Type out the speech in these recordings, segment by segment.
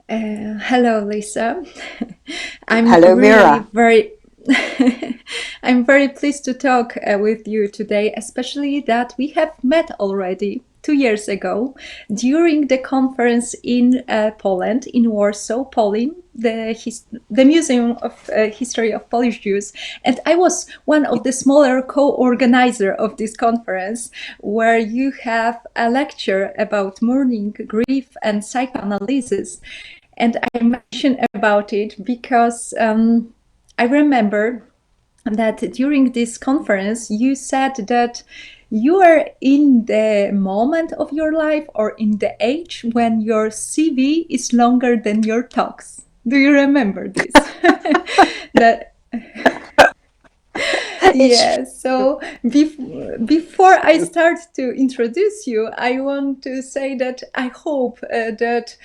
Hello, Lisa. I'm Hello, really Mira. very I'm very pleased to talk with you today, especially that we have met already 2 years ago during the conference in Poland, in Warsaw, Poland, the Museum of History of Polish Jews. And I was one of the smaller co-organizer of this conference, where you have a lecture about mourning, grief, and psychoanalysis. And I mention about it because I remember that during this conference you said that you are in the moment of your life or in the age when your CV is longer than your talks. Do you remember this? that It's Yeah, so before I start to introduce you, I want to say that I hope that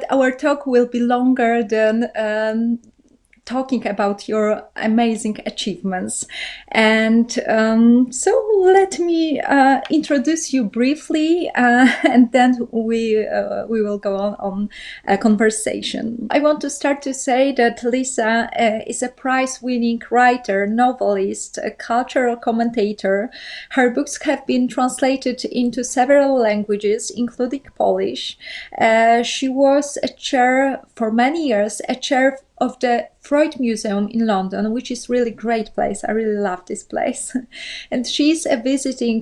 our talk will be longer than talking about your amazing achievements. And so let me introduce you briefly, and then we will go on a conversation. I want to start to say that Lisa is a prize-winning writer, novelist, a cultural commentator. Her books have been translated into several languages, including Polish. She was a chair for many years, a chair of the Freud Museum in London, which is really great place. I really love this place. And she's a visiting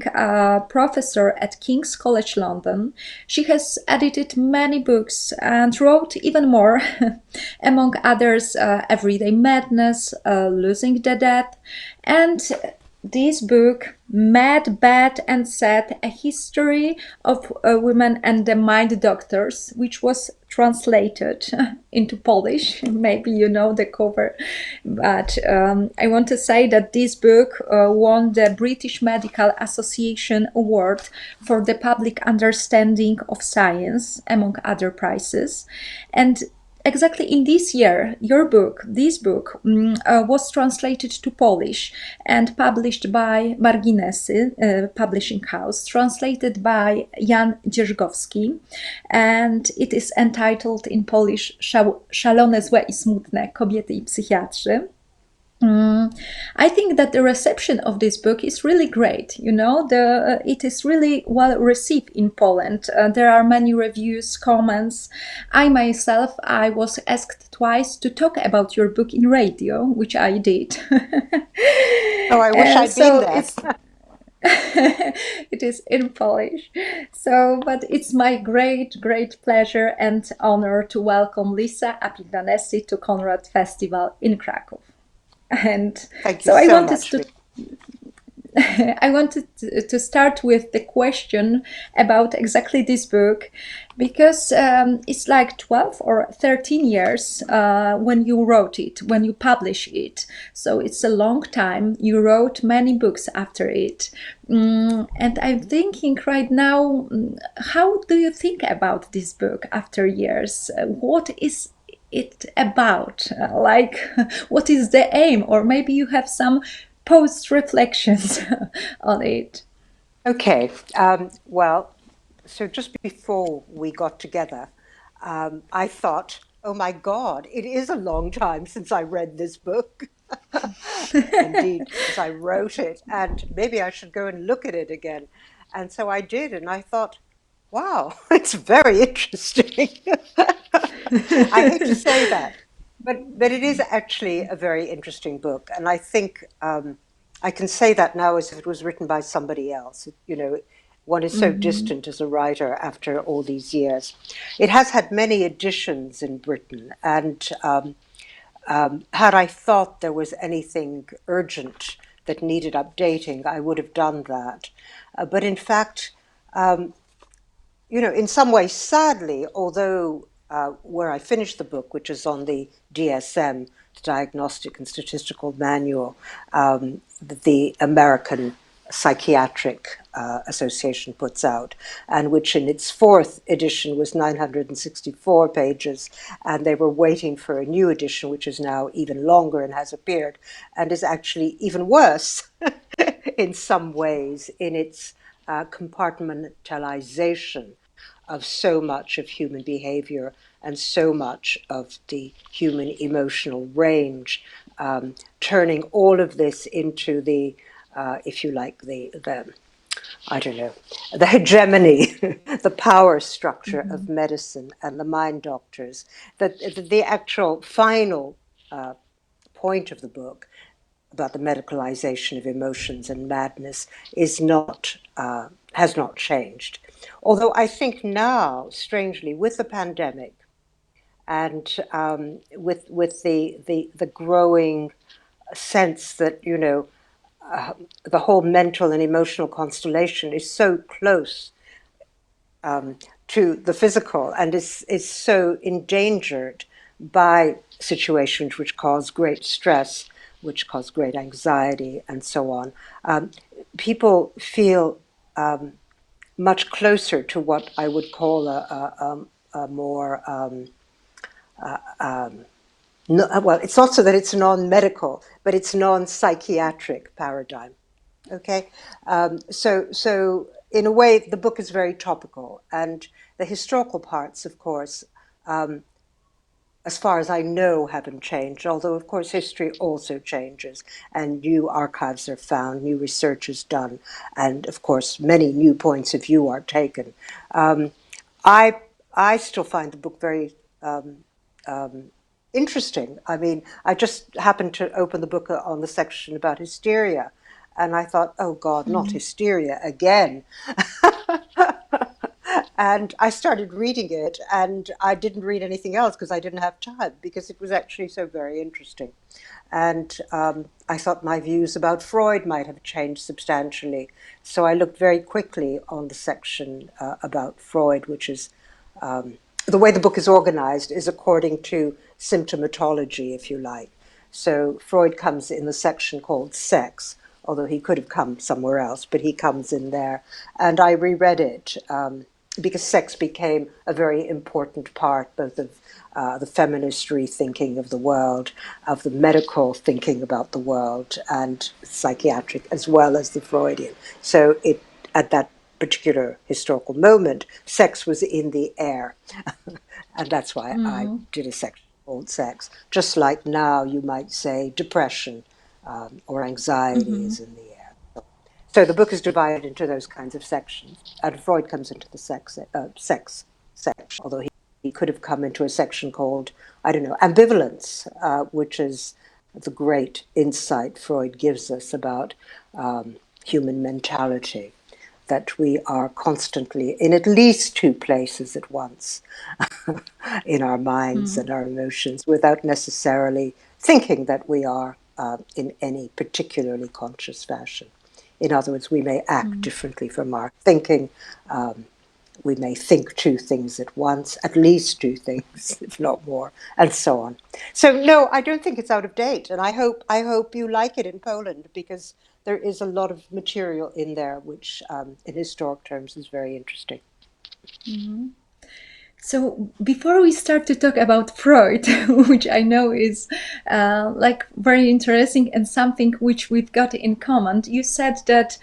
professor at King's College London. She has edited many books and wrote even more, among others, Everyday Madness, Losing the Dead, and this book, Mad, Bad and Sad, A History of Women and the Mind Doctors, which was translated into Polish. Maybe you know the cover. But I want to say that this book won the British Medical Association Award for the public understanding of science, among other prizes. And exactly in this year, this book, was translated to Polish and published by Marginesy, publishing house, translated by Jan Dzierżgowski, and it is entitled in Polish Szalone, złe i smutne, kobiety i psychiatrzy. I think that the reception of this book is really great. It is really well received in Poland. There are many reviews, comments. I was asked twice to talk about your book in radio, which I did. Oh, I wish I'd been So there. it is in Polish. So, but it's my great pleasure and honor to welcome Lisą Appignanesi to Conrad Festival in Krakow. And Thank you so so much, Mira. I wanted to start with the question about exactly this book, because it's like 12 or 13 years when you wrote it, when you publish it. So it's a long time. You wrote many books after it. And I'm thinking right now, how do you think about this book after years? What is it about? Like, what is the aim? Or maybe you have some post reflections on it. Okay. Well, so just before we got together, I thought, oh my God, it is a long time since I read this book. Indeed, since I wrote it, and maybe I should go and look at it again. And so I did, and I thought, wow, it's very interesting. I hate to say that, but it is actually a very interesting book, and I think I can say that now as if it was written by somebody else. One is so Mhm. distant as a writer after all these years. It has had many editions in Britain, and had I thought there was anything urgent that needed updating, I would have done that. But in fact, in some ways, sadly, although where I finished the book, which is on the DSM, the Diagnostic and Statistical Manual, the American Psychiatric Association puts out, and which in its fourth edition was 964 pages, and they were waiting for a new edition, which is now even longer and has appeared, and is actually even worse in some ways in its compartmentalization of so much of human behavior and so much of the human emotional range, turning all of this into the, if you like, the I don't know, the hegemony, the power structure of medicine and the mind doctors, that the actual final point of the book about the medicalization of emotions and madness is not, has not changed. Although I think now, strangely, with the pandemic and with the growing sense that, you know, the whole mental and emotional constellation is so close to the physical and is so endangered by situations which cause great stress, which cause great anxiety, and so on. People feel much closer to what I would call a more no, well, it's not so that it's non-medical, but it's non-psychiatric paradigm. Okay, so in a way, the book is very topical, and the historical parts, of course, as far as I know, haven't changed. Although, of course, history also changes, and new archives are found, new research is done, and of course, many new points of view are taken. I still find the book very interesting. I mean, I just happened to open the book on the section about hysteria, and I thought, oh God, not hysteria again. And I started reading it, and I didn't read anything else because I didn't have time, because it was actually so very interesting. And I thought my views about Freud might have changed substantially. So I looked very quickly on the section about Freud, which is the way the book is organized is according to symptomatology, if you like. So Freud comes in the section called sex, although he could have come somewhere else, but he comes in there. And I reread it because sex became a very important part both of the feminist rethinking of the world, of the medical thinking about the world, and psychiatric, as well as the Freudian. So it, at that particular historical moment, sex was in the air. And that's why I did a section called sex. Just like now you might say depression or anxiety is in the air. So the book is divided into those kinds of sections. And Freud comes into the sex section, although he could have come into a section called, I don't know, ambivalence, which is the great insight Freud gives us about human mentality, that we are constantly in at least two places at once in our minds and our emotions without necessarily thinking that we are in any particularly conscious fashion. In other words, we may act differently from our thinking. We may think two things at once, at least two things, if not more, and so on. So no, I don't think it's out of date, and I hope you like it in Poland, because there is a lot of material in there which, in historic terms, is very interesting. So before we start to talk about Freud, which I know is like very interesting and something which we've got in common, you said that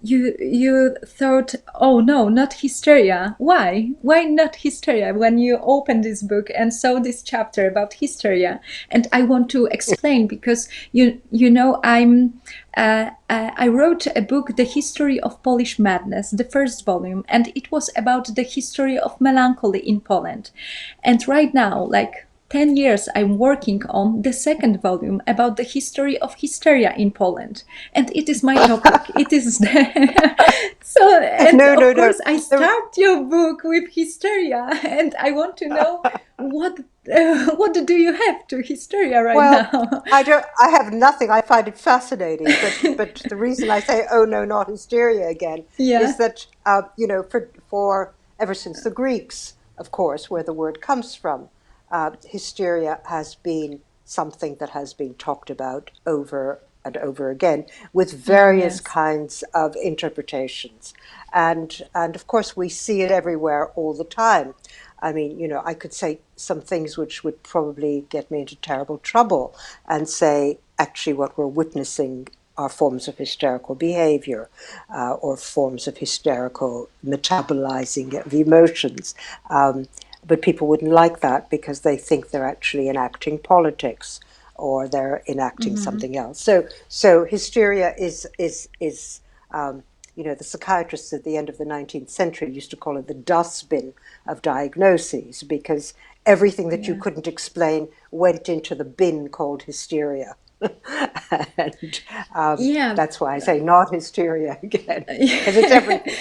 you thought, oh no, not hysteria. Why? Why not hysteria? When you opened this book and saw this chapter about hysteria, and I want to explain, because you know I wrote a book, The History of Polish Madness, the first volume, and it was about the history of melancholy in Poland. And right now, like 10 years, I'm working on the second volume about the history of hysteria in Poland. And it is my topic. It is so, and No, no, of no. course, I start your book with hysteria, and I want to know what do you have to hysteria right Well, now? I have nothing. I find it fascinating, but the reason I say, oh no, not hysteria again, is Yeah. that you know, for ever since the Greeks, of course, where the word comes from, hysteria has been something that has been talked about over and over again with various Yes. kinds of interpretations, and of course we see it everywhere all the time. I mean, you know, I could say some things which would probably get me into terrible trouble and say, actually, what we're witnessing are forms of hysterical behavior or forms of hysterical metabolizing of emotions. But people wouldn't like that because they think they're actually enacting politics or they're enacting something else. So hysteria is the psychiatrists at the end of the 19th century used to call it the dustbin of diagnoses because everything that you couldn't explain went into the bin called hysteria. And that's why I say not hysteria again, because it's everything.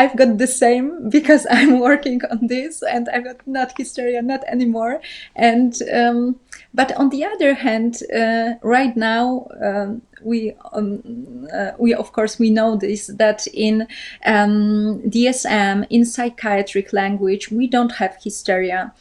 I've got the same because I'm working on this, and I've got not hysteria, not anymore. And but on the other hand, right now we of course we know this, that in DSM, in psychiatric language, we don't have hysteria.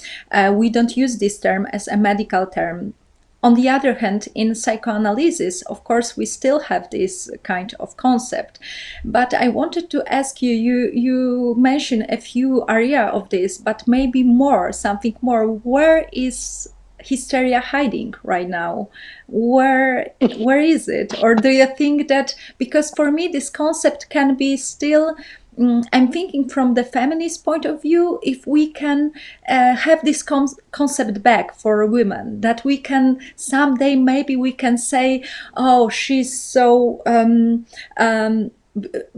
We don't use this term as a medical term. On the other hand, in psychoanalysis, of course, we still have this kind of concept. But I wanted to ask you, you mentioned a few areas of this, but maybe more, something more. Where is hysteria hiding right now? Where is it? Or do you think that, because for me this concept can be still, I'm thinking from the feminist point of view, if we can have this concept back for women, that we can someday, maybe we can say, oh, she's so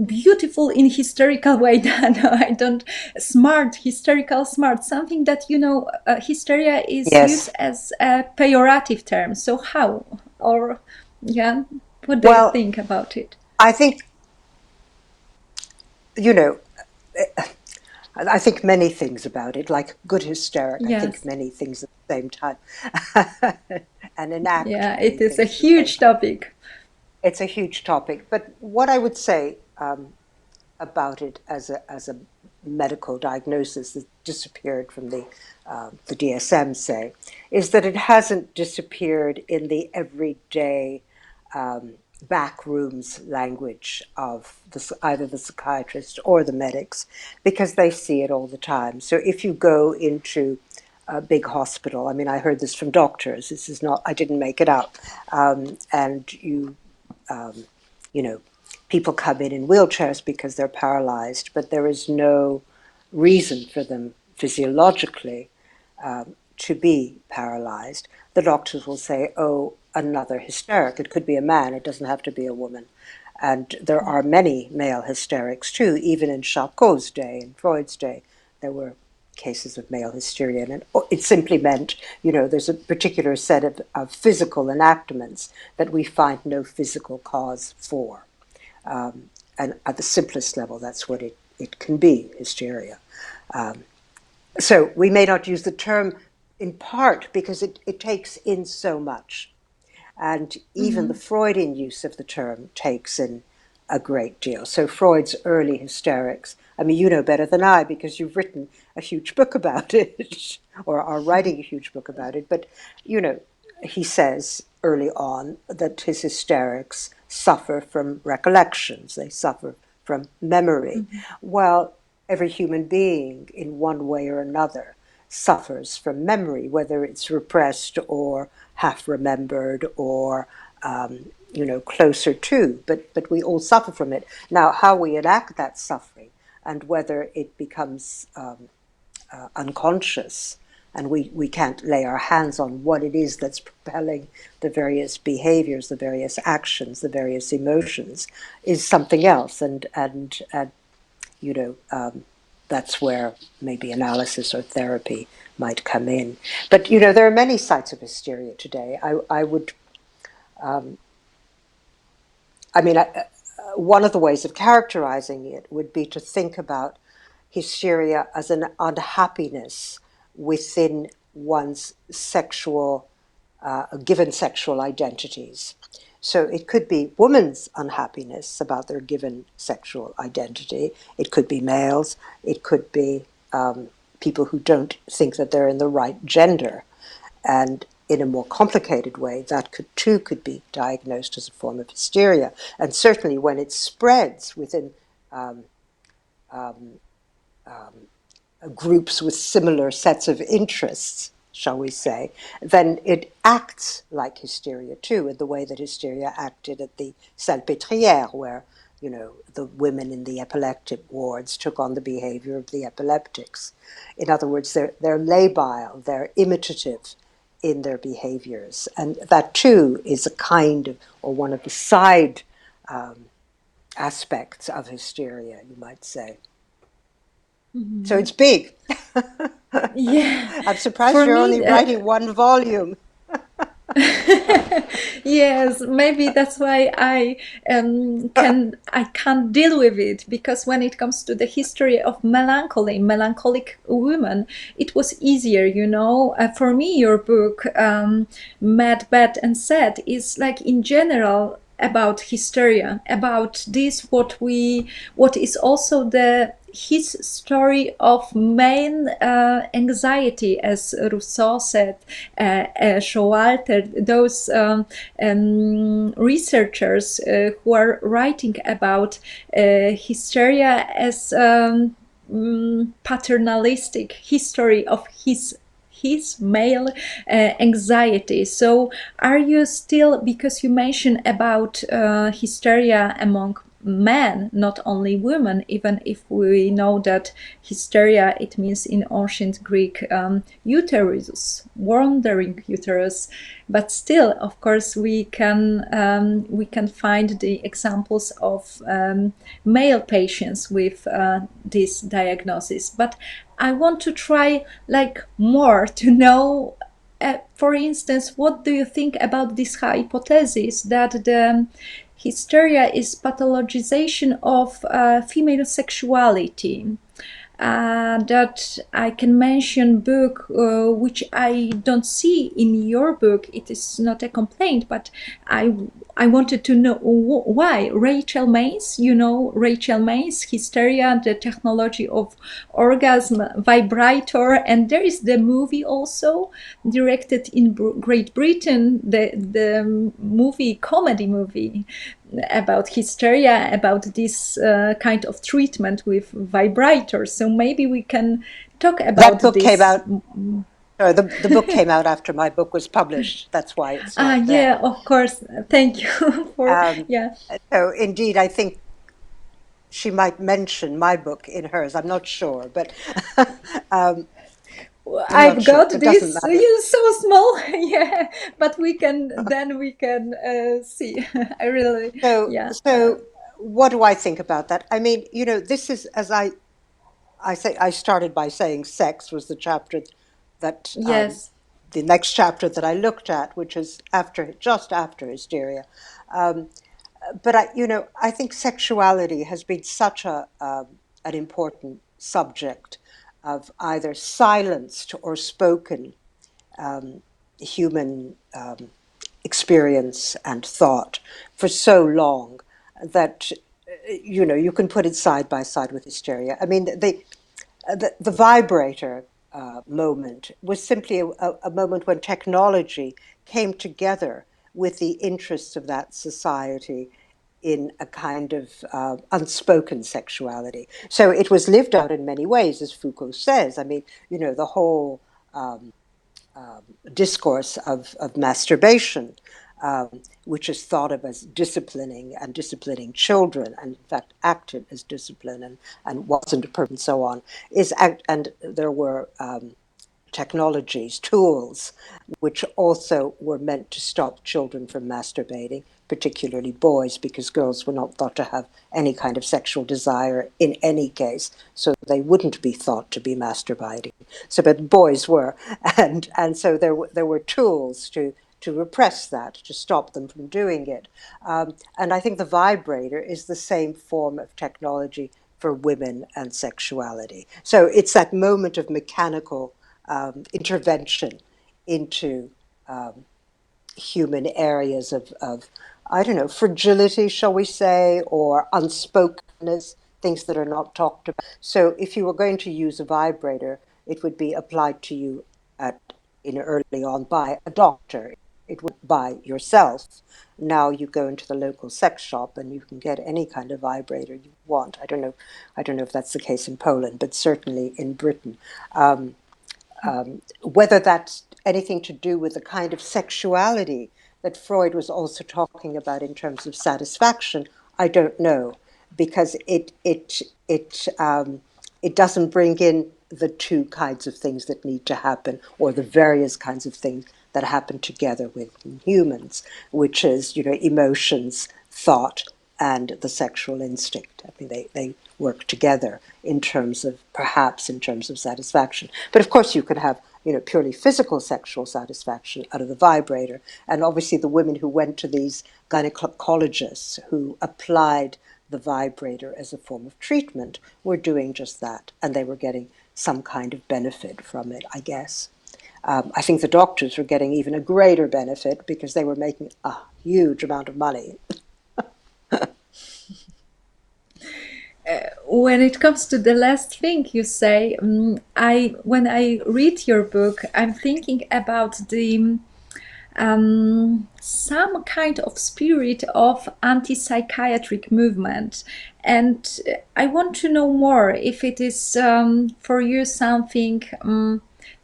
beautiful in hysterical way, I don't, smart, hysterical smart, something that, hysteria is used as a pejorative term. So how, or what do you think about it? I think, I think many things about it, like good hysteric. I think many things at the same time. And enact. Yeah, it is a huge topic. It's a huge topic. But what I would say about it as a medical diagnosis that disappeared from the DSM, say, is that it hasn't disappeared in the everyday backrooms language of either the psychiatrist or the medics, because they see it all the time. So if you go into a big hospital, I mean, I heard this from doctors, this is not, I didn't make it up, and people come in wheelchairs because they're paralyzed, but there is no reason for them physiologically to be paralyzed. The doctors will say, oh, another hysteric. It could be a man, it doesn't have to be a woman. And there are many male hysterics too, even in Charcot's day, in Freud's day, there were cases of male hysteria. And it simply meant, there's a particular set of physical enactments that we find no physical cause for. And at the simplest level, that's what it can be, hysteria. So we may not use the term in part because it takes in so much. And even the Freudian use of the term takes in a great deal. So Freud's early hysterics, I mean, you know better than I because you've written a huge book about it, or are writing a huge book about it. But, he says early on that his hysterics suffer from recollections. They suffer from memory. Well, every human being in one way or another suffers from memory, whether it's repressed or half remembered or closer to, but we all suffer from it. Now, how we enact that suffering and whether it becomes unconscious and we can't lay our hands on what it is that's propelling the various behaviors, the various actions, the various emotions, is something else. And that's where maybe analysis or therapy might come in. But, there are many sites of hysteria today. I would, one of the ways of characterizing it would be to think about hysteria as an unhappiness within one's given sexual identities. So it could be women's unhappiness about their given sexual identity. It could be males. It could be people who don't think that they're in the right gender. And in a more complicated way, that could be diagnosed as a form of hysteria. And certainly when it spreads within groups with similar sets of interests, shall we say, then it acts like hysteria too, in the way that hysteria acted at the Salpêtrière, where, you know, the women in the epileptic wards took on the behavior of the epileptics. In other words, they're labile, they're imitative in their behaviors. And that too is a kind of, or one of the side aspects of hysteria, you might say. So it's big. Yeah, I'm surprised for you're me, only writing one volume. yes, maybe that's why I can't deal with it, because when it comes to the history of melancholic women, it was easier, you know. For me, your book, Mad, Bad, and Sad, is like in general about hysteria, about this what is also the his story of main anxiety, as Rousseau said, Showalter, those researchers who are writing about hysteria as paternalistic history of his male anxiety. So are you still, because you mentioned about hysteria among men, not only women, even if we know that hysteria, it means in ancient Greek uterus, wandering uterus, but still, of course, we can find the examples of male patients with this diagnosis. But I want to try like more to know, for instance, what do you think about this hypothesis that the hysteria is pathologization of female sexuality? That I can mention book which I don't see in your book. It is not a complaint, but I wanted to know why. Rachel Mays, you know, Rachel Mays, Hysteria, the technology of orgasm, vibrator, and there is the movie also directed in Great Britain, the movie, comedy movie about hysteria, about this kind of treatment with vibrators. So maybe we can talk about That book this. came out. No, the book came out after my book was published. That's why it's not there. Yeah, of course. Thank you for yeah. So indeed, I think she might mention my book in hers. I'm not sure, but I've got It this. doesn't matter. You're so small, yeah. But we can see. I really, yeah. So what do I think about that? I mean, you know, this is, as I say, I started by saying sex was the chapter that Yes. the next chapter that I looked at, which is just after hysteria. But I think sexuality has been such an important subject of either silenced or spoken human experience and thought for so long that you can put it side by side with hysteria. I mean, the vibrator moment was simply a moment when technology came together with the interests of that society in a kind of unspoken sexuality. So it was lived out in many ways, as Foucault says. I mean, the whole discourse of masturbation, which is thought of as disciplining and disciplining children, and in fact acted as discipline and wasn't a person, and so on, and there were technologies, tools, which also were meant to stop children from masturbating, particularly boys, because girls were not thought to have any kind of sexual desire in any case, so they wouldn't be thought to be masturbating. So, but boys were, and so there were tools to repress that, to stop them from doing it. And I think the vibrator is the same form of technology for women and sexuality. So it's that moment of mechanical intervention into human areas of, I don't know, fragility, shall we say, or unspokenness, things that are not talked about. So if you were going to use a vibrator, it would be applied to you early on by a doctor. It would by yourself. Now you go into the local sex shop and you can get any kind of vibrator you want. I don't know if that's the case in Poland, but certainly in Britain. Whether that's anything to do with the kind of sexuality that Freud was also talking about in terms of satisfaction, I don't know, because it doesn't bring in the two kinds of things that need to happen, or the various kinds of things that happen together with humans, which is, emotions, thought, and the sexual instinct. I mean, they work together perhaps in terms of satisfaction. But of course, you could have, purely physical sexual satisfaction out of the vibrator. And obviously, the women who went to these gynecologists who applied the vibrator as a form of treatment were doing just that, and they were getting some kind of benefit from it, I guess. I think the doctors were getting even a greater benefit because they were making a huge amount of money. When it comes to the last thing you say, when I read your book, I'm thinking about the some kind of spirit of anti-psychiatric movement, and I want to know more if it is for you something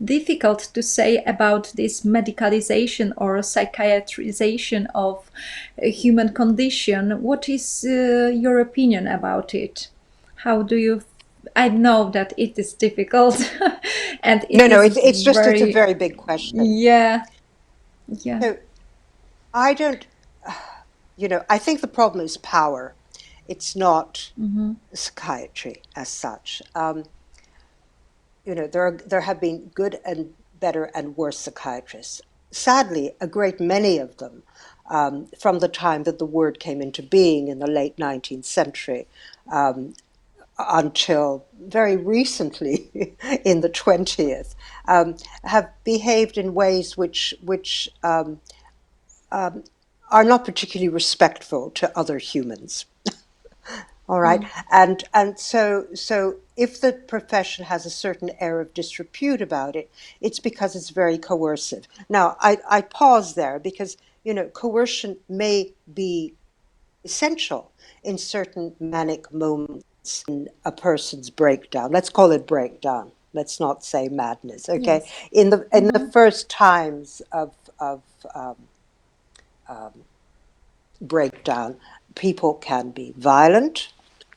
difficult to say about this medicalization or psychiatrization of a human condition. What is your opinion about it? How do you? I know that it is difficult, and It's a very big question. Yeah, yeah. So I don't, I think the problem is power. It's not psychiatry as such. There have been good and better and worse psychiatrists. Sadly, a great many of them, from the time that the word came into being in the late 19th century, until very recently in the 20th, have behaved in ways which are not particularly respectful to other humans. All right, and so if the profession has a certain air of disrepute about it, it's because it's very coercive. Now, I pause there because coercion may be essential in certain manic moments in a person's breakdown. Let's call it breakdown. Let's not say madness. Okay, Yes. in the first times of breakdown, people can be violent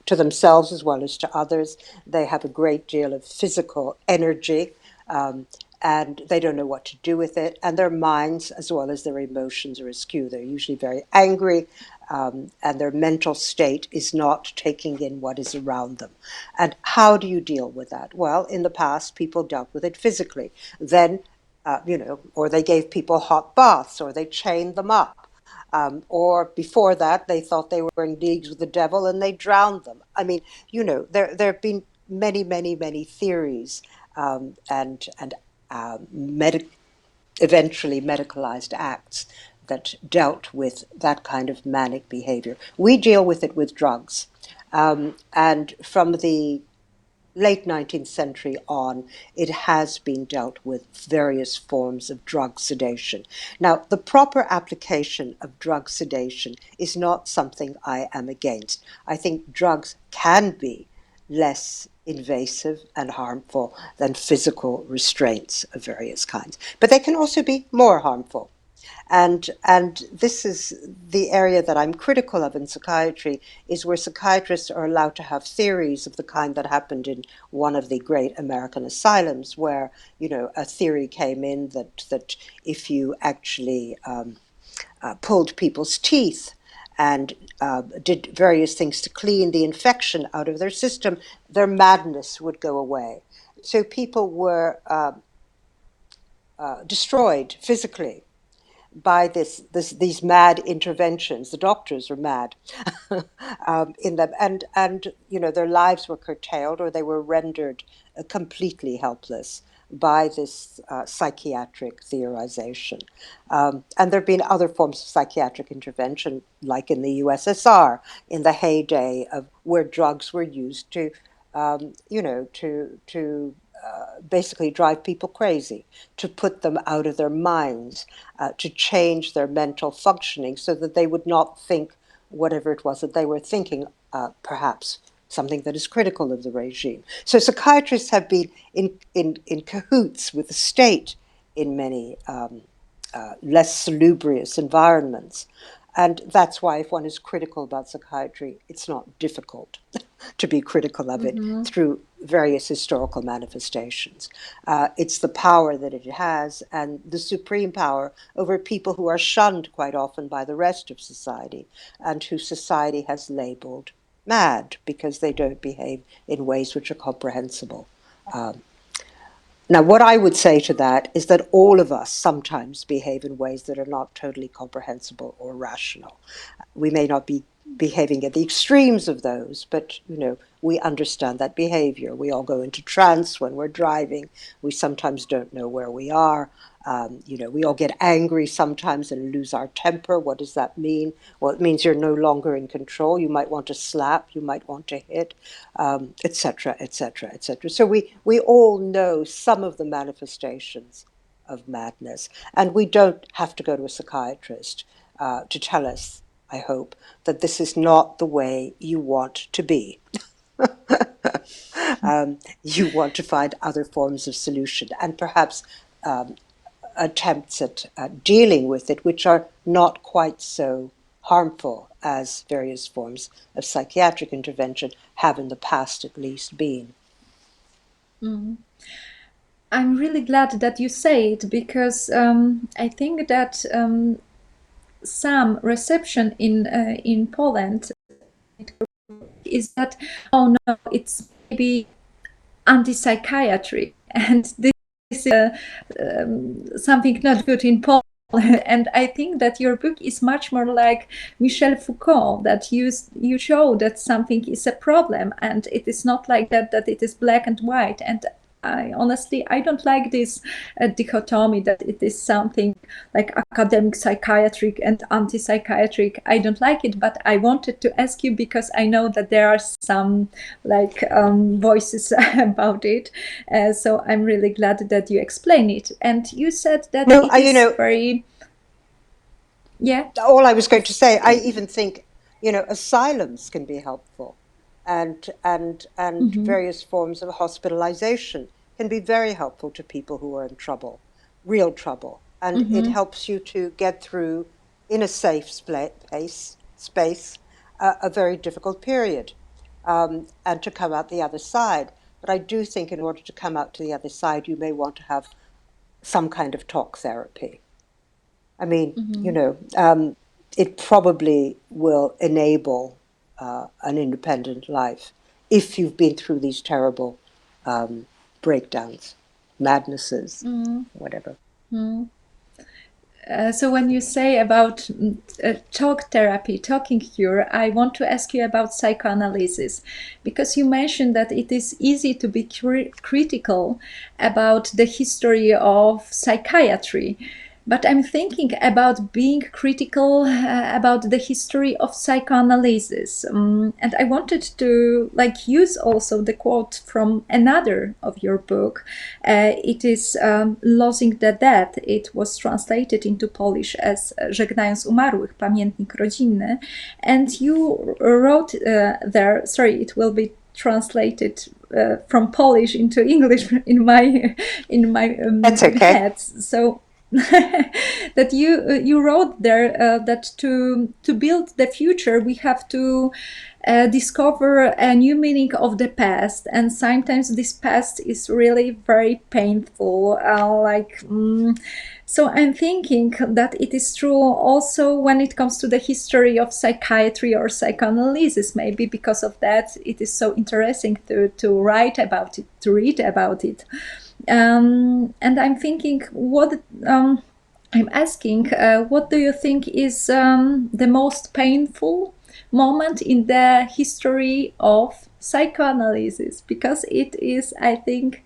to themselves as well as to others. They have a great deal of physical energy, and they don't know what to do with it. And their minds, as well as their emotions, are askew. They're usually very angry, and their mental state is not taking in what is around them. And how do you deal with that? Well, in the past, people dealt with it physically. Then, or they gave people hot baths, or they chained them up. Or before that, they thought they were in leagues with the devil and they drowned them. I mean, there have been many, many, many theories and eventually medicalized acts that dealt with that kind of manic behavior. We deal with it with drugs. And from the late 19th century on, it has been dealt with various forms of drug sedation. Now, the proper application of drug sedation is not something I am against. I think drugs can be less invasive and harmful than physical restraints of various kinds, but they can also be more harmful. And this is the area that I'm critical of in psychiatry, is where psychiatrists are allowed to have theories of the kind that happened in one of the great American asylums, where a theory came in that if you actually pulled people's teeth and did various things to clean the infection out of their system, their madness would go away. So people were destroyed physically by these mad interventions. The doctors were mad in them, and their lives were curtailed, or they were rendered completely helpless by this psychiatric theorization. And there have been other forms of psychiatric intervention, like in the USSR, in the heyday of where drugs were used to, basically drive people crazy, to put them out of their minds, to change their mental functioning so that they would not think whatever it was that they were thinking, perhaps something that is critical of the regime. So psychiatrists have been in cahoots with the state in many less salubrious environments. And that's why if one is critical about psychiatry, it's not difficult to be critical of it through various historical manifestations. It's the power that it has and the supreme power over people who are shunned quite often by the rest of society and who society has labeled mad because they don't behave in ways which are comprehensible. Now, what I would say to that is that all of us sometimes behave in ways that are not totally comprehensible or rational. We may not be behaving at the extremes of those, but we understand that behavior. We all go into trance when we're driving. We sometimes don't know where we are. We all get angry sometimes and lose our temper. What does that mean? Well, it means you're no longer in control. You might want to slap, you might want to hit, etc., etc., etc. So we all know some of the manifestations of madness, and we don't have to go to a psychiatrist to tell us, I hope, that this is not the way you want to be. You want to find other forms of solution and perhaps attempts at dealing with it, which are not quite so harmful as various forms of psychiatric intervention have in the past at least been. I'm really glad that you say it, because I think that some reception in Poland is that, oh no, it's maybe anti-psychiatry, and this is something not good in Poland. And I think that your book is much more like Michel Foucault, that you show that something is a problem, and it is not like that it is black and white. And I honestly don't like this dichotomy that it is something like academic psychiatric and anti-psychiatric. I don't like it, but I wanted to ask you because I know that there are some voices about it. So I'm really glad that you explain it. And you said that very... Yeah. All I was going to say, I even think, asylums can be helpful. And various forms of hospitalization can be very helpful to people who are in trouble, real trouble. And it helps you to get through, in a safe space, a very difficult period, and to come out the other side. But I do think in order to come out to the other side, you may want to have some kind of talk therapy. I mean, it probably will enable an independent life if you've been through these terrible breakdowns, madnesses, whatever. So when you say about talk therapy, talking cure, I want to ask you about psychoanalysis, because you mentioned that it is easy to be critical about the history of psychiatry. But I'm thinking about being critical about the history of psychoanalysis. And I wanted to use also the quote from another of your book. It is Losing the Dead. It was translated into Polish as Żegnając umarłych, pamiętnik rodzinny. And you wrote there, sorry, it will be translated from Polish into English in my That's okay. head. So that you wrote there that to build the future we have to discover a new meaning of the past, and sometimes this past is really very painful. So I'm thinking that it is true also when it comes to the history of psychiatry or psychoanalysis. Maybe because of that it is so interesting to write about it, to read about it. And I'm thinking, I'm asking, what do you think is the most painful moment in the history of psychoanalysis? Because it is, I think,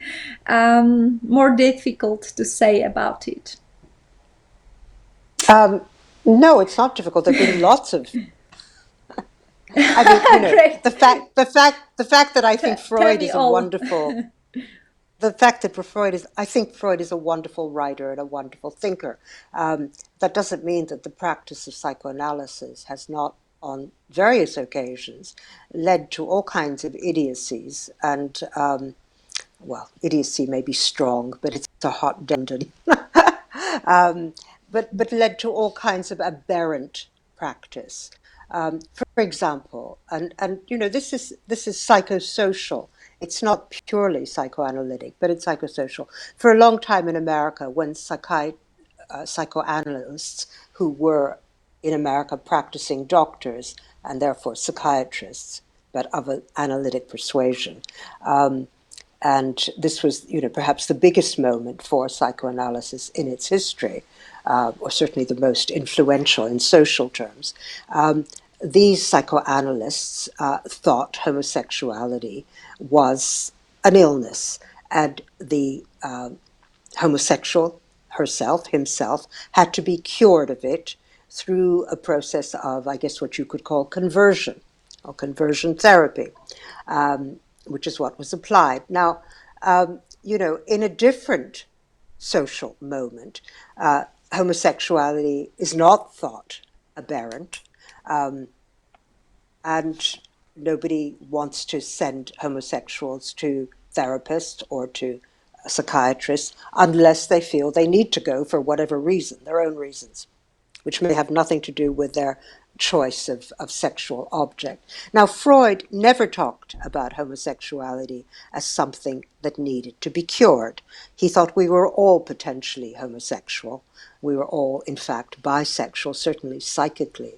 more difficult to say about it. No, it's not difficult. There've been lots of. I mean, the fact that I think Freud is a wonderful. The fact that I think Freud is a wonderful writer and a wonderful thinker. That doesn't mean that the practice of psychoanalysis has not on various occasions, led to all kinds of idiocies. And, well, idiocy may be strong, but it's a hot London. But led to all kinds of aberrant practice. For example, and this is psychosocial. It's not purely psychoanalytic, but it's psychosocial. For a long time in America, when psychoanalysts who were in America practicing doctors and therefore psychiatrists, but of an analytic persuasion. And this was, perhaps the biggest moment for psychoanalysis in its history, or certainly the most influential in social terms. These psychoanalysts thought homosexuality was an illness, and the homosexual himself, had to be cured of it through a process of, I guess, what you could call conversion, or conversion therapy, which is what was applied. Now, in a different social moment, homosexuality is not thought aberrant, and nobody wants to send homosexuals to therapists or to psychiatrists unless they feel they need to go for whatever reason, their own reasons, which may have nothing to do with their choice of sexual object. Now, Freud never talked about homosexuality as something that needed to be cured. He thought we were all potentially homosexual. We were all, in fact, bisexual, certainly psychically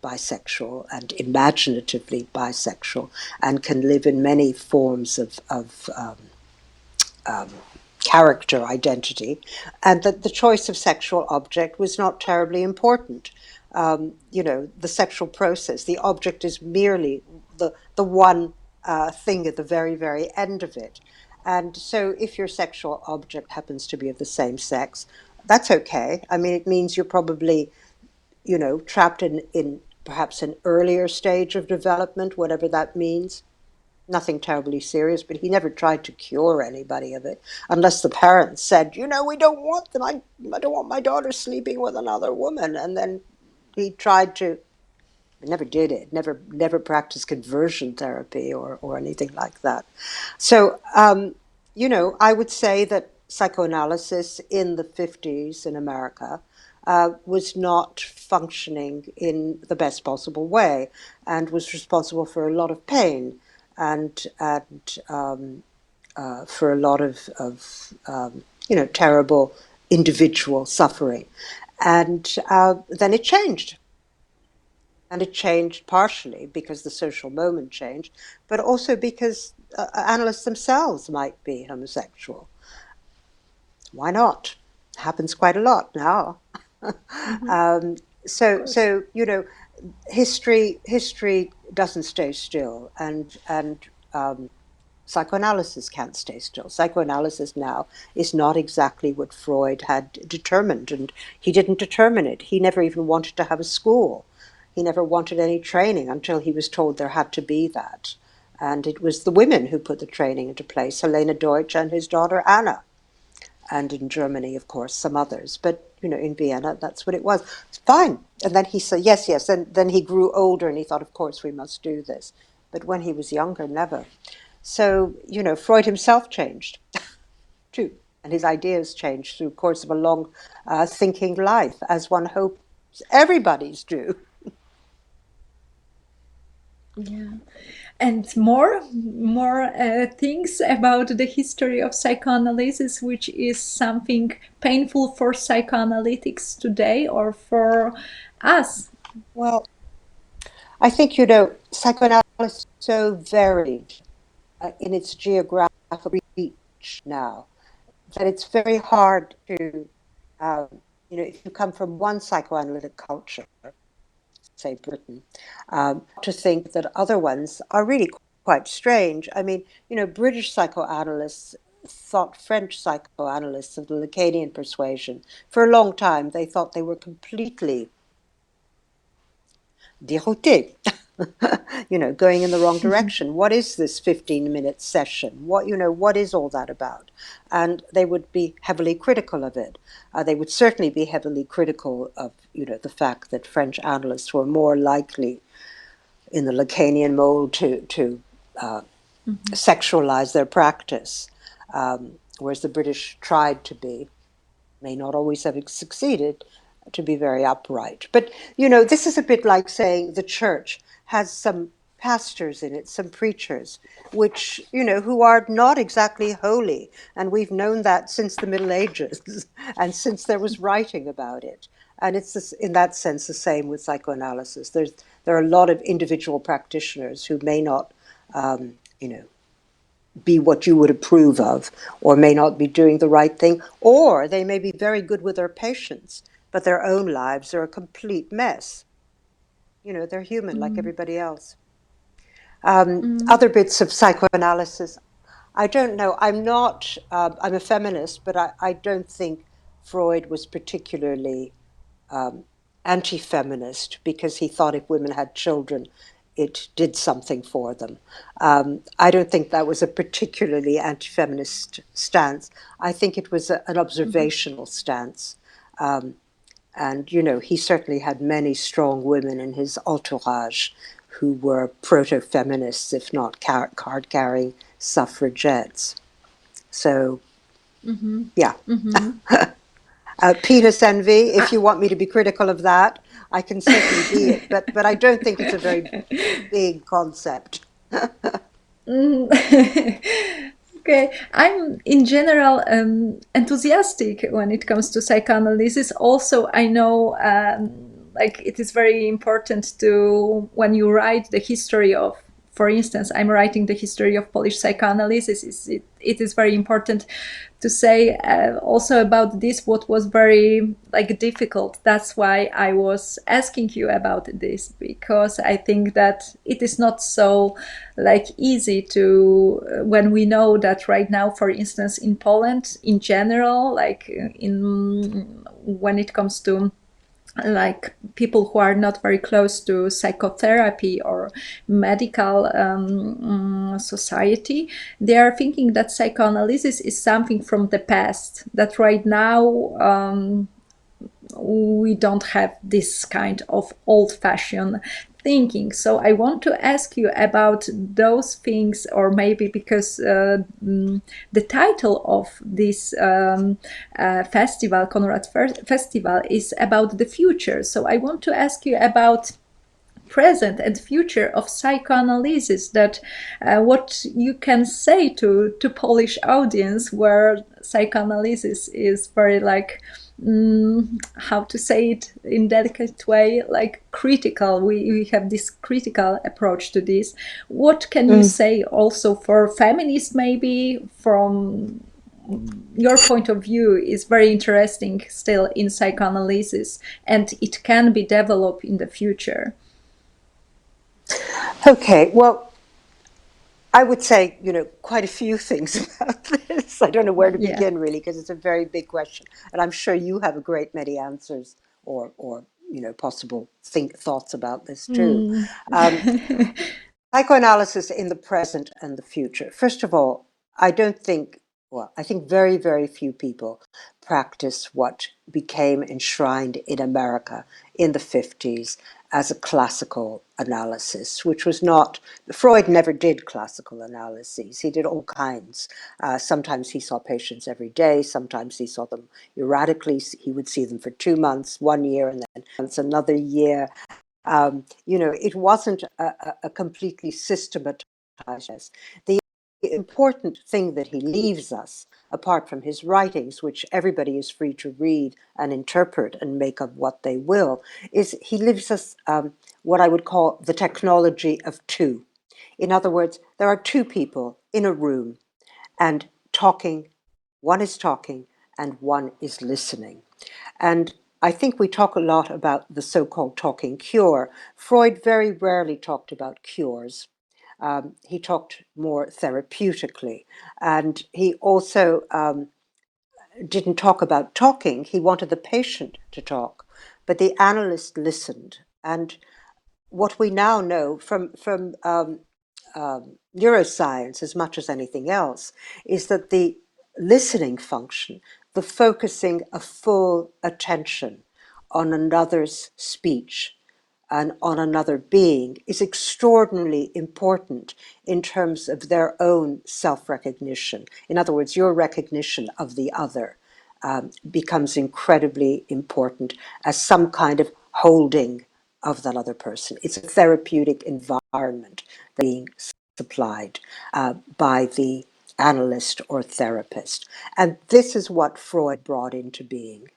bisexual and imaginatively bisexual, and can live in many forms of character identity, and that the choice of sexual object was not terribly important. The sexual process, the object is merely the one thing at the very, very end of it. And so if your sexual object happens to be of the same sex, that's okay. I mean, it means you're probably, trapped in perhaps an earlier stage of development, whatever that means. Nothing terribly serious, but he never tried to cure anybody of it, unless the parents said, we don't want them. I don't want my daughter sleeping with another woman. And then he tried to, never did it, never practiced conversion therapy or anything like that. So, I would say that psychoanalysis in the 50s in America was not functioning in the best possible way, and was responsible for a lot of pain and for a lot of terrible individual suffering. And then it changed. And it changed partially because the social moment changed, but also because analysts themselves might be homosexual. Why not? Happens quite a lot now. Mm-hmm. So history doesn't stay still, and psychoanalysis can't stay still. Psychoanalysis now is not exactly what Freud had determined, and he didn't determine it. He never even wanted to have a school. He never wanted any training until he was told there had to be that. And it was the women who put the training into place, Helena Deutsch and his daughter Anna. And in Germany, of course, some others. But, in Vienna, that's what it was. It's fine. And then he said, yes. And then he grew older and he thought, of course, we must do this. But when he was younger, never. So, Freud himself changed, too. And his ideas changed through the course of a long thinking life, as one hopes everybody's do. Yeah. And more things about the history of psychoanalysis, which is something painful for psychoanalytics today or for us. Well, I think, psychoanalysis is so varied in its geographical reach now that it's very hard to, if you come from one psychoanalytic culture, say Britain, to think that other ones are really quite strange. I mean, British psychoanalysts thought French psychoanalysts of the Lacanian persuasion, for a long time, they thought they were completely déroutés. going in the wrong direction. What is this 15-minute session? What is all that about? And they would be heavily critical of it. They would certainly be heavily critical of, the fact that French analysts were more likely in the Lacanian mold to sexualize their practice, whereas the British tried to be, may not always have succeeded, to be very upright. But, this is a bit like saying the church has some pastors in it, some preachers, which, who are not exactly holy. And we've known that since the Middle Ages and since there was writing about it. And it's in that sense the same with psychoanalysis. There are a lot of individual practitioners who may not, be what you would approve of, or may not be doing the right thing, or they may be very good with their patients, but their own lives are a complete mess. They're human like everybody else. Other bits of psychoanalysis, I don't know. I'm a feminist, but I don't think Freud was particularly anti-feminist because he thought if women had children, it did something for them. I don't think that was a particularly anti-feminist stance. I think it was an observational stance. And, he certainly had many strong women in his entourage who were proto-feminists, if not card-carrying suffragettes. So, yeah. Penis envy, if you want me to be critical of that, I can certainly be it. But I don't think it's a very big concept. Okay, I'm in general enthusiastic when it comes to psychoanalysis. Also, I know like it is very important to, when you write the history of, for instance, I'm writing the history of Polish psychoanalysis. It is very important to say also about this what was very difficult. That's why I was asking you about this, because I think that it is not so easy to, when we know that right now, for instance, in Poland in general, when it comes to people who are not very close to psychotherapy or medical society, they are thinking that psychoanalysis is something from the past, that right now we don't have this kind of old-fashioned thinking. So I want to ask you about those things, or maybe because the title of this festival, Conrad Festival, is about the future. So I want to ask you about present and future of psychoanalysis, that what you can say to Polish audience where psychoanalysis is very how to say it in delicate way, critical. We have this critical approach to this. What can you say also for feminists, maybe from your point of view is very interesting still in psychoanalysis, and it can be developed in the future? Okay, well, I would say, quite a few things about this. I don't know where to begin, really, because it's a very big question. And I'm sure you have a great many answers or possible thoughts about this too. Psychoanalysis in the present and the future. First of all, I think very, very few people practice what became enshrined in America in the 50s as a classical analysis, which was not, Freud never did classical analyses. He did all kinds. Sometimes he saw patients every day. Sometimes he saw them erratically. He would see them for 2 months, 1 year, and then once another year. It wasn't a completely systematized process. The important thing that he leaves us, apart from his writings, which everybody is free to read and interpret and make of what they will, is he leaves us what I would call the technology of two. In other words, there are two people in a room and talking. One is talking and one is listening. And I think we talk a lot about the so-called talking cure. Freud very rarely talked about cures. He talked more therapeutically. And he also didn't talk about talking. He wanted the patient to talk. But the analyst listened. And what we now know from neuroscience, as much as anything else, is that the listening function, the focusing a full attention on another's speech and on another being, is extraordinarily important in terms of their own self-recognition. In other words, your recognition of the other becomes incredibly important as some kind of holding of that other person. It's a therapeutic environment being supplied by the analyst or therapist. And this is what Freud brought into being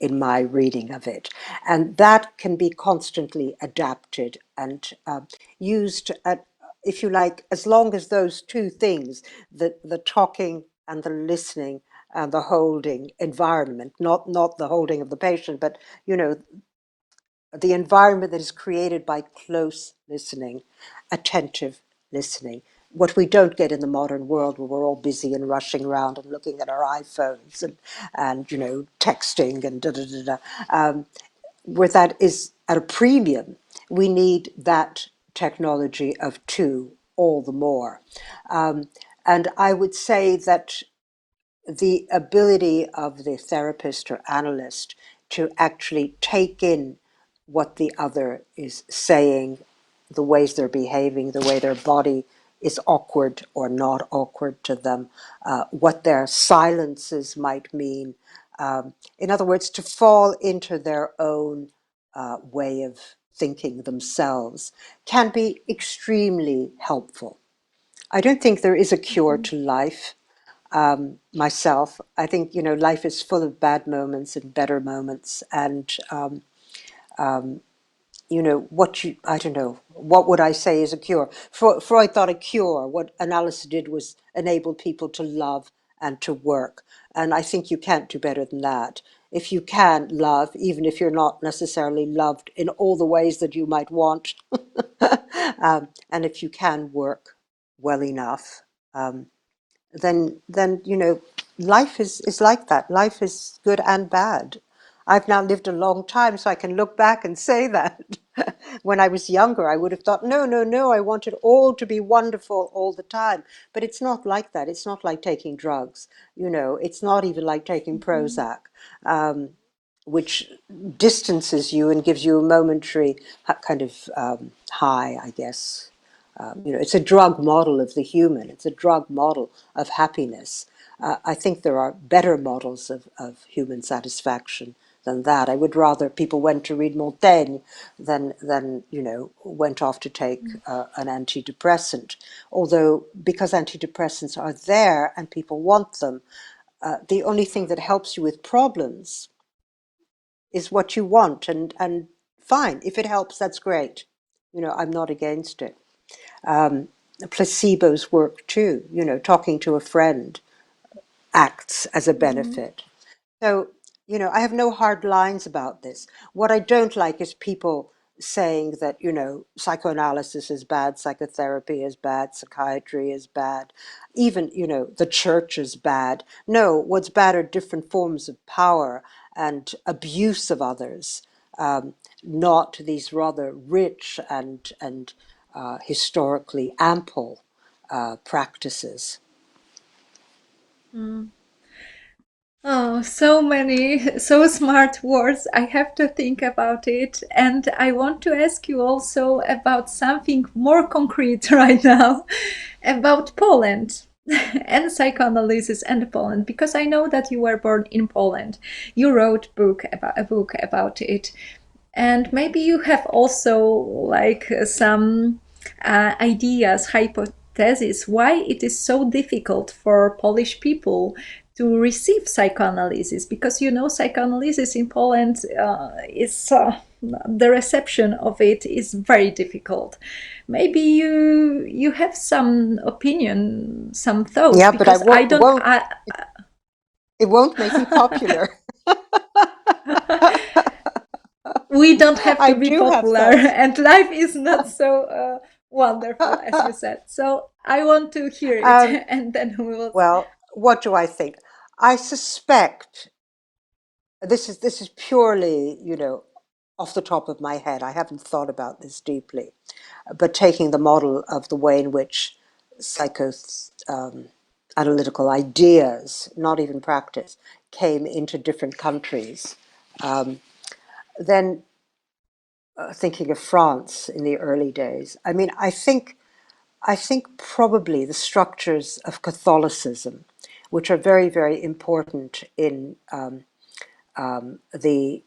in my reading of it. And that can be constantly adapted and used at, if you like, as long as those two things, the talking and the listening and the holding environment, not the holding of the patient, but, you know, the environment that is created by close listening, attentive listening. What we don't get in the modern world, where we're all busy and rushing around and looking at our iPhones and you know, texting and da da da da, where that is at a premium, we need that technology of two all the more. And I would say that the ability of the therapist or analyst to actually take in what the other is saying, the ways they're behaving, the way their body is awkward or not awkward to them, what their silences might mean. In other words, to fall into their own way of thinking themselves can be extremely helpful. I don't think there is a cure to life. Myself, I think, you know, life is full of bad moments and better moments, and you know, I don't know, what would I say is a cure? Freud thought a cure, what analysis did was enable people to love and to work. And I think you can't do better than that. If you can love, even if you're not necessarily loved in all the ways that you might want, and if you can work well enough, then you know, life is like that. Life is good and bad. I've now lived a long time, so I can look back and say that. When I was younger, I would have thought, no, no, no, I want it all to be wonderful all the time. But it's not like that. It's not like taking drugs. You know, it's not even like taking Prozac, which distances you and gives you a momentary kind of high, I guess. You know, it's a drug model of the human. It's a drug model of happiness. I think there are better models of human satisfaction than that. I would rather people went to read Montaigne than you know, went off to take an antidepressant. Although, because antidepressants are there and people want them, the only thing that helps you with problems is what you want, and fine, if it helps, that's great. You know, I'm not against it. Placebos work too. You know, talking to a friend acts as a benefit. So, you know, I have no hard lines about this. What I don't like is people saying that, you know, psychoanalysis is bad, psychotherapy is bad, psychiatry is bad, even, you know, the church is bad. No, what's bad are different forms of power and abuse of others, not these rather rich and historically ample practices. Oh, so many, so smart words. I have to think about it. And I want to ask you also about something more concrete right now about Poland and psychoanalysis and Poland, because I know that you were born in Poland. You wrote a book about it. And maybe you have also like some ideas, hypotheses why it is so difficult for Polish people to receive psychoanalysis, because you know psychoanalysis in Poland is the reception of it is very difficult. Maybe you have some opinion, some thoughts, Yeah, but because I don't. it won't make me popular. We don't have I to be do have popular, thoughts. and life is not so wonderful as you said. So I want to hear it, um, and then we will. well, what do I think? I suspect this is purely, you know, off the top of my head, I haven't thought about this deeply, but taking the model of the way in which psychoanalytical ideas, not even practice, came into different countries, then thinking of France in the early days, I mean, I think probably the structures of Catholicism, which are very, very important in the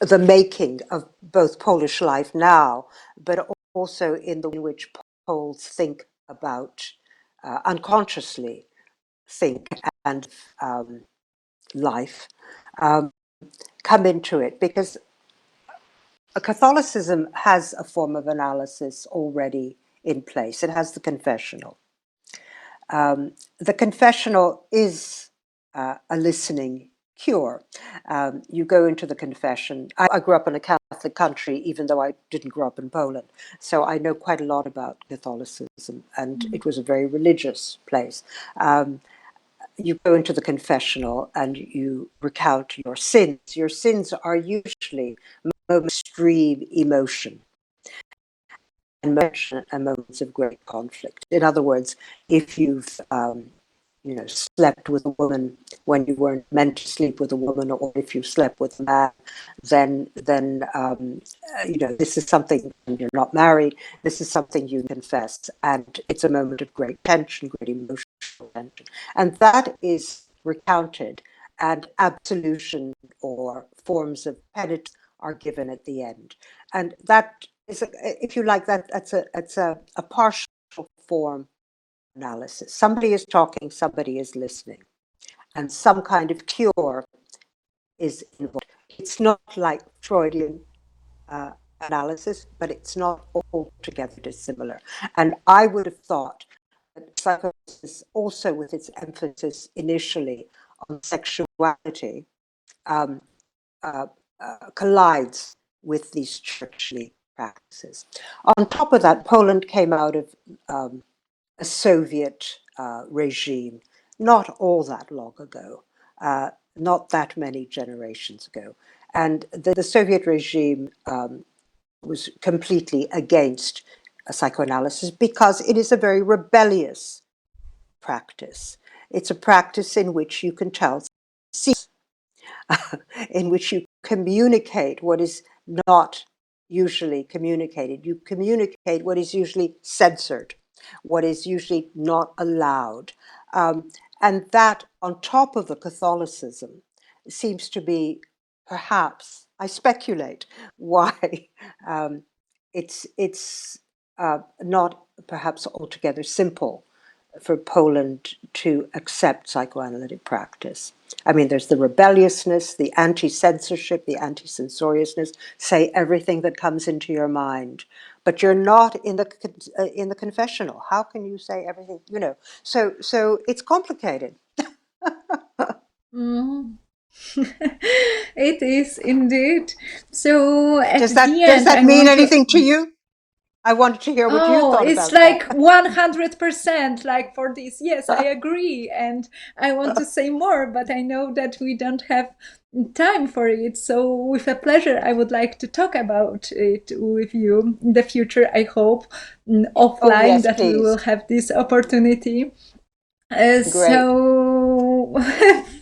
making of both Polish life now, but also in the way in which Poles think about, unconsciously think and life, come into it, because Catholicism has a form of analysis already in place. It has the confessional. The confessional is a listening cure. You go into the confession. I grew up in a Catholic country, even though I didn't grow up in Poland. So I know quite a lot about Catholicism, and it was a very religious place. You go into the confessional and you recount your sins. Your sins are usually moments of extreme emotion and moments of great conflict. In other words, if you've slept with a woman when you weren't meant to sleep with a woman, or if you slept with a man, then this is something, and you're not married, this is something you confess, and it's a moment of great tension, great emotional tension, and that is recounted, and absolution or forms of penitence are given at the end, and that is, if you like, that's a partial form analysis. Somebody is talking, somebody is listening, and some kind of cure is involved. It's not like Freudian analysis, but it's not altogether dissimilar. And I would have thought that psychoanalysis, also with its emphasis initially on sexuality, collides with these churchly practices. On top of that, Poland came out of a Soviet regime not all that long ago, not that many generations ago. And the Soviet regime was completely against psychoanalysis because it is a very rebellious practice. It's a practice in which you can tell secrets, in which you communicate what is not usually communicated. You communicate what is usually censored, what is usually not allowed. And that, on top of the Catholicism, seems to be, perhaps, I speculate, why it's not perhaps altogether simple for Poland to accept psychoanalytic practice. I mean, there's the rebelliousness, the anti-censorship, the anti-censoriousness, say everything that comes into your mind. But you're not in the confessional. How can you say everything? So it's complicated. Mm. It is indeed. So at Does the that end, I mean want to. anything to you? I wanted to hear what you Oh, thought it's about that. like 100% like for this. Yes, I agree. And I want to say more, but I know that we don't have time for it. So, with a pleasure, I would like to talk about it with you in the future. I hope Oh offline yes, that we will please. have this opportunity. Great. So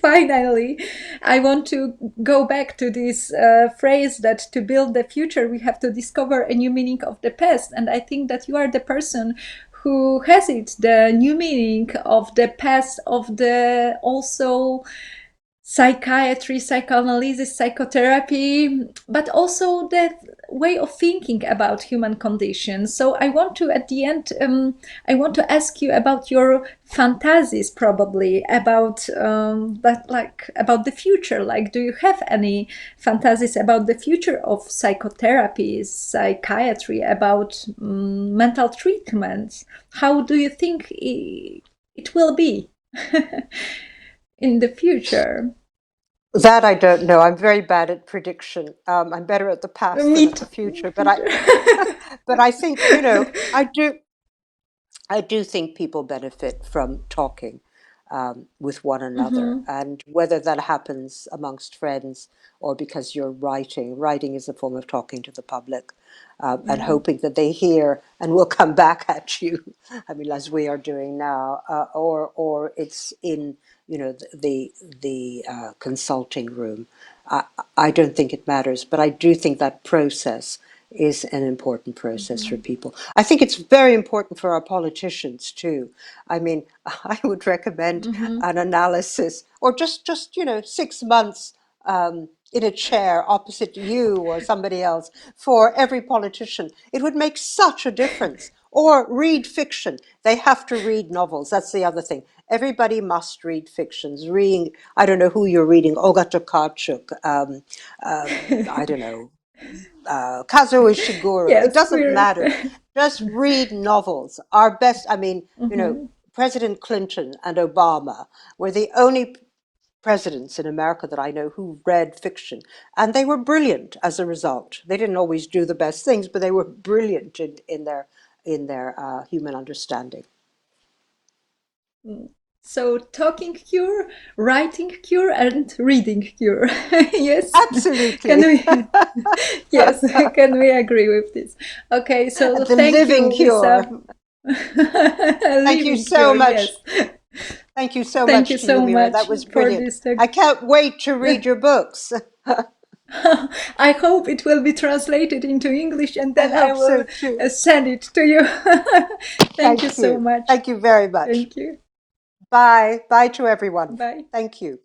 finally, I want to go back to this phrase that to build the future, we have to discover a new meaning of the past. And I think that you are the person who has it, the new meaning of the past, of the also psychiatry, psychoanalysis, psychotherapy, but also the way of thinking about human condition. So I want to, at the end, I want to ask you about your fantasies, probably about that, like about the future. Like, do you have any fantasies about the future of psychotherapy, psychiatry, about mental treatments? How do you think it will be? In the future. That I don't know. I'm very bad at prediction. I'm better at the past than Me at the future. But too. but I think I do think people benefit from talking. with one another. And whether that happens amongst friends or because you're writing is a form of talking to the public, and hoping that they hear and will come back at you. I mean, as we are doing now, or it's in the consulting room. I don't think it matters, but I do think that process is an important process for people. I think it's very important for our politicians too. I mean, I would recommend an analysis, or just 6 months in a chair opposite you or somebody else for every politician. It would make such a difference. Or read fiction. They have to read novels. That's the other thing. Everybody must read fictions. Reading, I don't know who you're reading, Olga Tokarczuk, I don't know, Kazuo Ishiguro. It Yes, doesn't matter. Just read novels. Our best, I mean, President Clinton and Obama were the only presidents in America that I know who read fiction, and they were brilliant as a result. They didn't always do the best things, but they were brilliant in their human understanding. So talking cure, writing cure, and reading cure. Yes, Absolutely. Can we? Yes, can we agree with this? Okay, so The thank living you, cure. Lisa. Thank you so much. Yes. Thank you so Thank much you to so you, Mira. much That was for brilliant. this. I can't wait to read your books. I hope it will be translated into English, and then I hope so will too. send it to you. Thank you so much. Thank you very much. Thank you. Bye. Bye to everyone. Bye. Thank you.